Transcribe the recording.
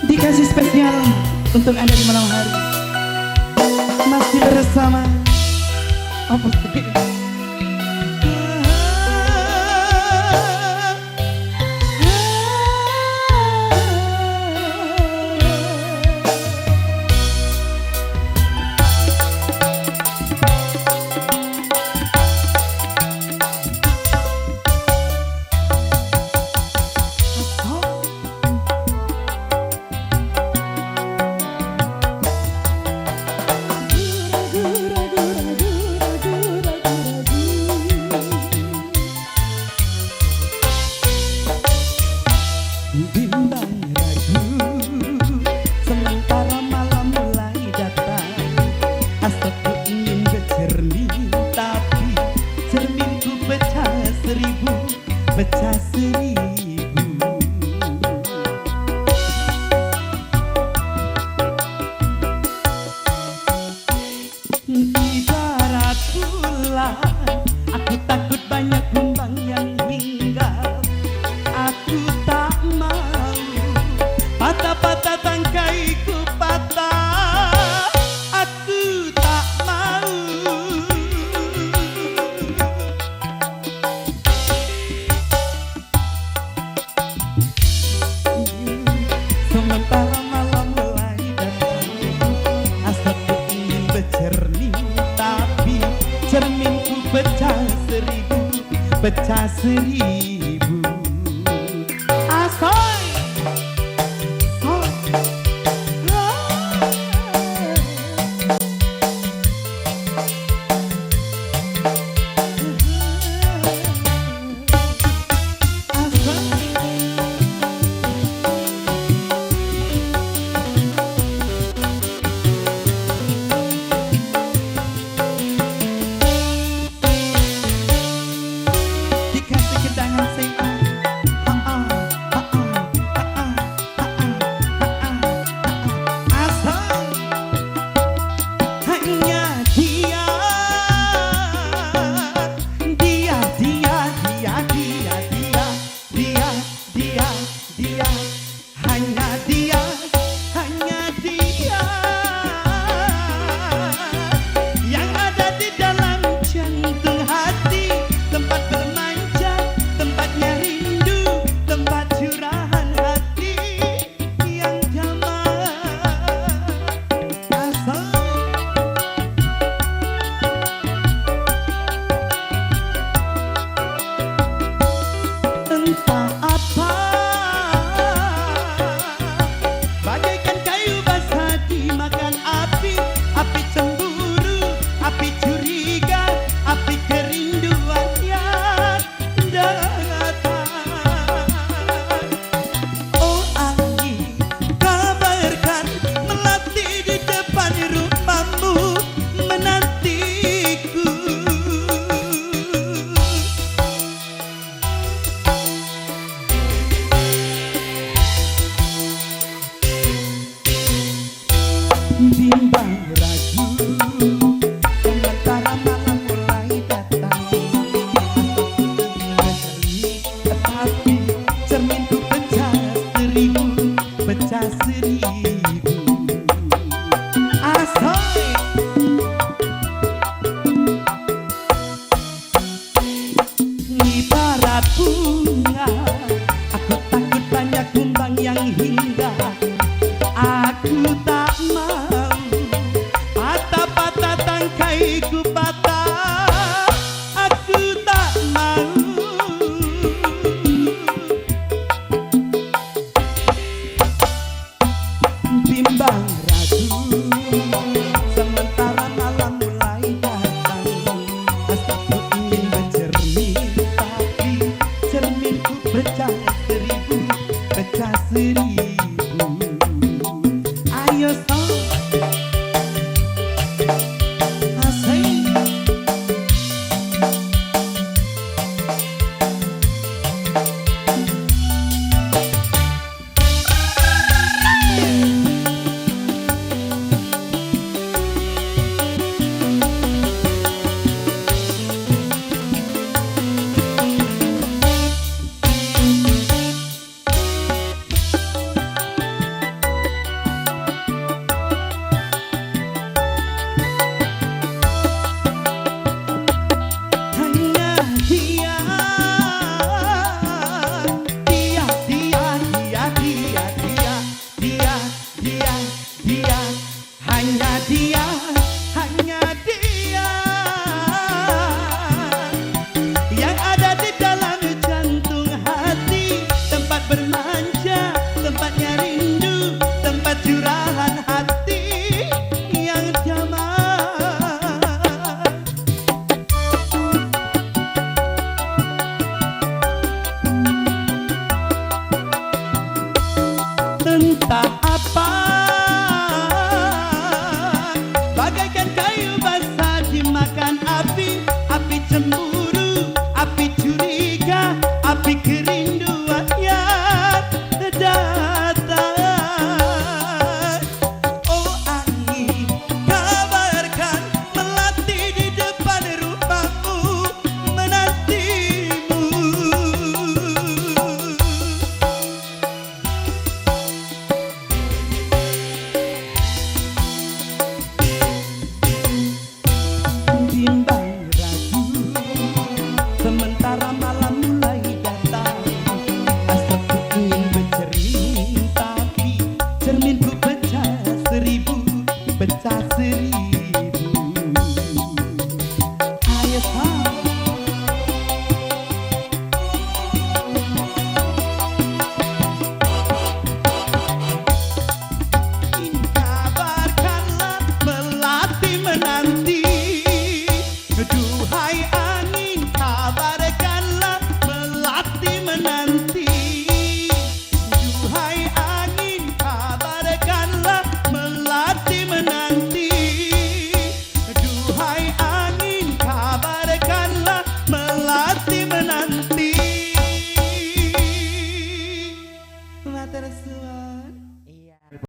Dikasih spesial untuk Anda di malam hari. Masih bersama Opus Dei. Bimbang ragu, sementara malam mulai datang. Hasratku ingin bercermin, tapi cerminku pecah seribu, pecah seribu. Ibarat bulan, aku takut banyak kumbang yang hinggap. Aku tak mau patah-patah tangkaiku patah. Aku tak mau. Sementara malam mulai datang, hasratku ingin bercermin, tapi cerminku pecah seribu, pecah seribu. Asoy, dikasih kedangan setan. Entah apa, bagaikan kayu basah dimakan api, api cemburu, api curiga, api kerinduan yang datang. Oh angin, kabarkan melati di depan rumahmu menantiku. Bimbang ragu, sementara malam mulai datang. Tapi cerminku pecah seribu, pecah seribu. Asoy, ibarat bunga, aku takut banyak kumbang yang hinggap. Aku tak mau patah-patah tangkaiku patah. Aku tak mau. Bimbang ragu, sementara malam mulai datang. Hasratku ingin bercermin, tapi cerminku pecah seribu, pecah seribu. Ayo song, asik. entah